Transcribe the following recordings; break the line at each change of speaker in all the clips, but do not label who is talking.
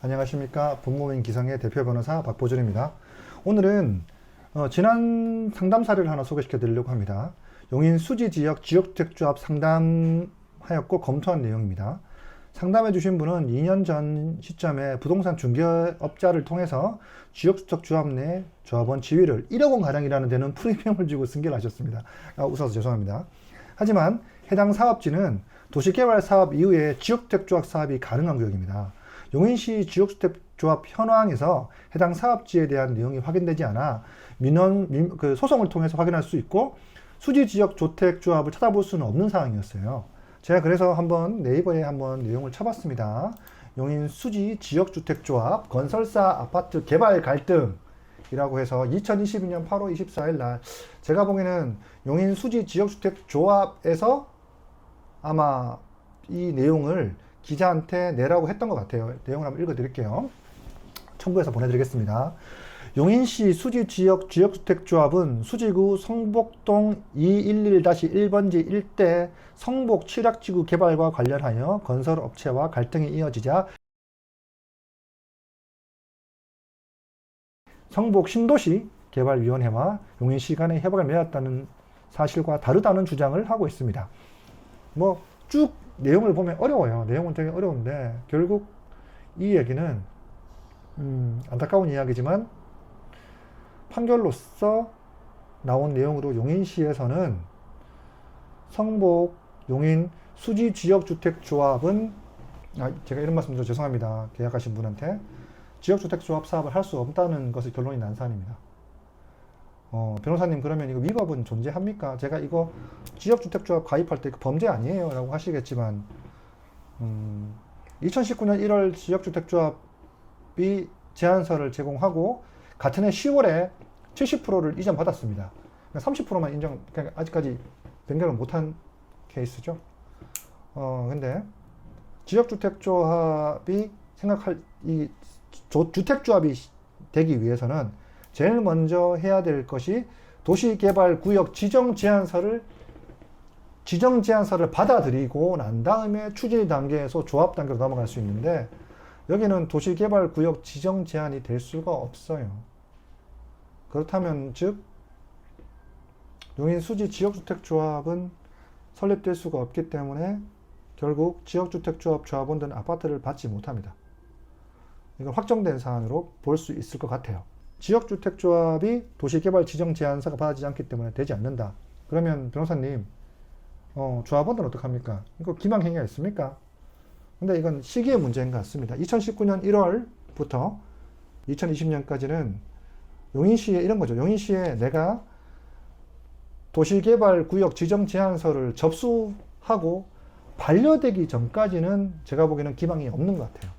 안녕하십니까. 법무법인 기성의 대표 변호사 박보준입니다. 오늘은 지난 상담 사례를 하나 소개시켜 드리려고 합니다. 용인 수지지역 지역주택조합 상담하였고 검토한 내용입니다. 상담해 주신 분은 2년 전 시점에 부동산 중개업자를 통해서 지역주택조합 내 조합원 지위를 1억 원 가량이라는 데는 프리미엄을 주고 승계를 하셨습니다. 웃어서 죄송합니다. 하지만 해당 사업지는 도시개발 사업 이후에 지역주택조합 사업이 가능한 구역입니다. 용인시 지역주택조합 현황에서 해당 사업지에 대한 내용이 확인되지 않아 소송을 통해서 확인할 수 있고 수지지역주택조합을 찾아볼 수는 없는 상황이었어요. 제가 그래서 한번 네이버에 한번 내용을 쳐봤습니다. 용인 수지 지역주택조합 건설사 아파트 개발 갈등이라고 해서 2022년 8월 24일 날 제가 보기에는 용인 수지 지역주택조합에서 아마 이 내용을 기자한테 내라고 했던 것 같아요. 내용을 한번 읽어드릴게요. 첨부해서 보내드리겠습니다. 용인시 수지지역 지역주택조합은 수지구 성복동 211-1번지 일대 성복 취락지구 개발과 관련하여 건설업체와 갈등이 이어지자 성복 신도시 개발위원회와 용인시 간의 협약을 맺었다는 사실과 다르다는 주장을 하고 있습니다. 쭉 내용을 보면 어려워요. 내용은 되게 어려운데 결국 이 얘기는 안타까운 이야기지만 판결로서 나온 내용으로 용인시에서는 성복 용인 수지지역주택조합은 제가 이런 말씀 좀 죄송합니다. 계약하신 분한테 지역주택조합 사업을 할 수 없다는 것이 결론이 난 사안입니다. 변호사님 그러면 이거 위법은 존재합니까? 제가 이거 지역주택조합 가입할 때 이거 범죄 아니에요? 라고 하시겠지만 2019년 1월 지역주택조합이 제안서를 제공하고 같은 해 10월에 70%를 이전받았습니다. 30%만 그러니까 아직까지 변경을 못한 케이스죠. 근데 지역주택조합이 주택조합이 되기 위해서는 제일 먼저 해야 될 것이 도시개발구역 지정제안서를 받아들이고 난 다음에 추진 단계에서 조합 단계로 넘어갈 수 있는데 여기는 도시개발구역 지정제안이 될 수가 없어요. 그렇다면 즉 용인 수지 지역주택조합은 설립될 수가 없기 때문에 결국 지역주택조합 조합원들은 아파트를 받지 못합니다. 이건 확정된 사안으로 볼 수 있을 것 같아요. 지역주택조합이 도시개발 지정제안서가 받아지지 않기 때문에 되지 않는다. 그러면 변호사님 조합원들은 어떡합니까? 이거 기망행위가 있습니까? 근데 이건 시기의 문제인 것 같습니다. 2019년 1월부터 2020년까지는 용인시에 이런 거죠. 용인시에 내가 도시개발구역 지정제안서를 접수하고 반려되기 전까지는 제가 보기에는 기망이 없는 것 같아요.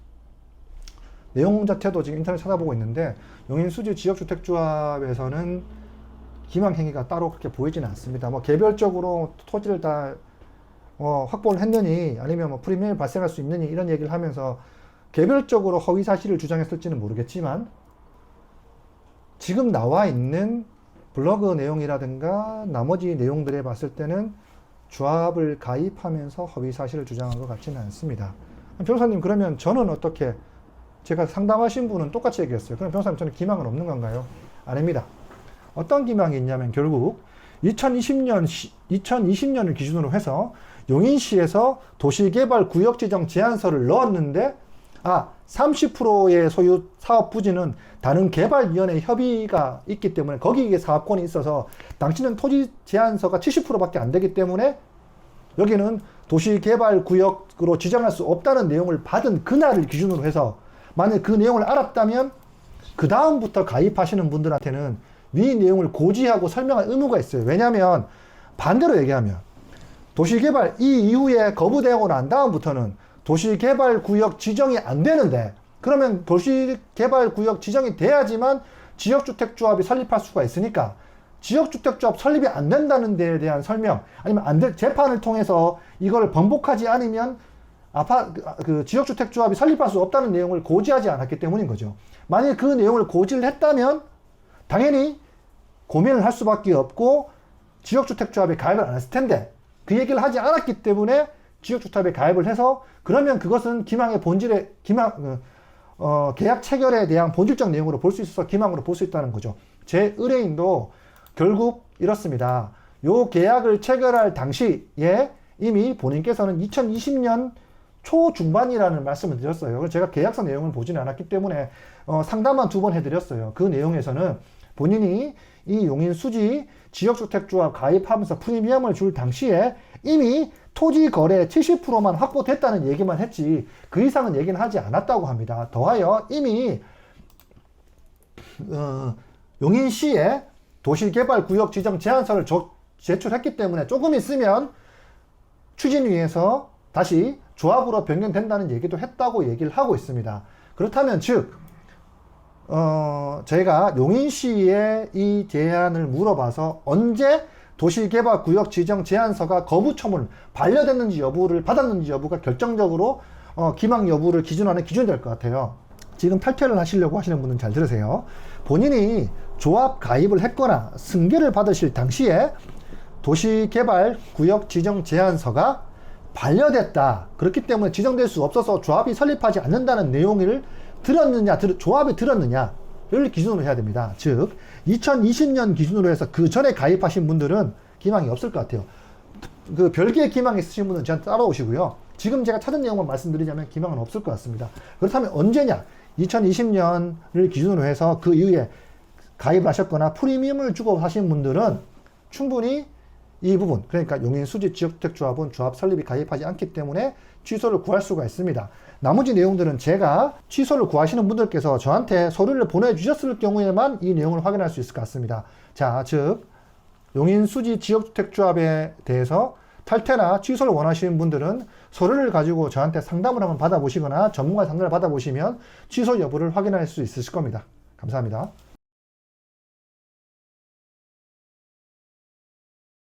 내용 자체도 지금 인터넷 찾아보고 있는데 용인 수지 지역주택조합에서는 기망행위가 따로 그렇게 보이지는 않습니다. 개별적으로 토지를 다 확보를 했느니 아니면 프리미엄이 발생할 수 있느니 이런 얘기를 하면서 개별적으로 허위 사실을 주장했을지는 모르겠지만 지금 나와 있는 블로그 내용이라든가 나머지 내용들에 봤을 때는 조합을 가입하면서 허위 사실을 주장한 것 같지는 않습니다. 변호사님 그러면 저는 어떻게 제가 상담하신 분은 똑같이 얘기했어요. 그럼 변호사님 저는 기망은 없는 건가요? 아닙니다. 어떤 기망이 있냐면 결국 2020년을 기준으로 해서 용인시에서 도시개발구역지정 제안서를 넣었는데 30%의 소유 사업 부지는 다른 개발위원회 협의가 있기 때문에 거기에 사업권이 있어서 당신은 토지 제안서가 70%밖에 안 되기 때문에 여기는 도시개발구역으로 지정할 수 없다는 내용을 받은 그날을 기준으로 해서 만약 그 내용을 알았다면 그 다음부터 가입하시는 분들한테는 위 내용을 고지하고 설명할 의무가 있어요. 왜냐하면 반대로 얘기하면 도시개발 이 이후에 거부되고 난 다음부터는 도시개발구역 지정이 안 되는데 그러면 도시개발구역 지정이 돼야지만 지역주택조합이 설립할 수가 있으니까 지역주택조합 설립이 안 된다는 데에 대한 설명 아니면 재판을 통해서 이걸 번복하지 않으면 지역주택조합이 설립할 수 없다는 내용을 고지하지 않았기 때문인 거죠. 만약에 그 내용을 고지를 했다면 당연히 고민을 할 수밖에 없고 지역주택조합에 가입을 안 했을 텐데 그 얘기를 하지 않았기 때문에 지역주택에 가입을 해서 그러면 그것은 기망의 본질의 계약 체결에 대한 본질적 내용으로 볼 수 있어서 기망으로 볼 수 있다는 거죠. 제 의뢰인도 결국 이렇습니다. 요 계약을 체결할 당시에 이미 본인께서는 2020년 초중반이라는 말씀을 드렸어요. 제가 계약서 내용을 보지는 않았기 때문에 상담만 2번 해드렸어요. 그 내용에서는 본인이 이 용인 수지 지역주택조합 가입하면서 프리미엄을 줄 당시에 이미 토지 거래 70%만 확보됐다는 얘기만 했지 그 이상은 얘기는 하지 않았다고 합니다. 더하여 이미 용인시에 도시개발구역 지정 제안서를 제출했기 때문에 조금 있으면 추진위에서 다시 조합으로 변경된다는 얘기도 했다고 얘기를 하고 있습니다. 그렇다면 즉 저희가 용인시에 이 제안을 물어봐서 언제 도시개발구역 지정 제안서가 거부 처분 반려됐는지 여부를 받았는지 여부가 결정적으로 기망 여부를 기준하는 기준이 될 것 같아요. 지금 탈퇴를 하시려고 하시는 분은 잘 들으세요. 본인이 조합 가입을 했거나 승계를 받으실 당시에 도시개발구역 지정 제안서가 반려됐다. 그렇기 때문에 지정될 수 없어서 조합이 설립하지 않는다는 내용을 들었느냐, 조합이 들었느냐를 기준으로 해야 됩니다. 즉 2020년 기준으로 해서 그 전에 가입하신 분들은 기망이 없을 것 같아요. 그 별개의 기망이 있으신 분은 저한테 따라오시고요. 지금 제가 찾은 내용만 말씀드리자면 기망은 없을 것 같습니다. 그렇다면 언제냐? 2020년을 기준으로 해서 그 이후에 가입을 하셨거나 프리미엄을 주고 하신 분들은 충분히 이 부분, 그러니까 용인 수지 지역주택조합은 조합 설립이 가입하지 않기 때문에 취소를 구할 수가 있습니다. 나머지 내용들은 제가 취소를 구하시는 분들께서 저한테 서류를 보내주셨을 경우에만 이 내용을 확인할 수 있을 것 같습니다. 자, 즉 용인 수지 지역주택조합에 대해서 탈퇴나 취소를 원하시는 분들은 서류를 가지고 저한테 상담을 한번 받아보시거나 전문가 상담을 받아보시면 취소 여부를 확인할 수 있으실 겁니다. 감사합니다.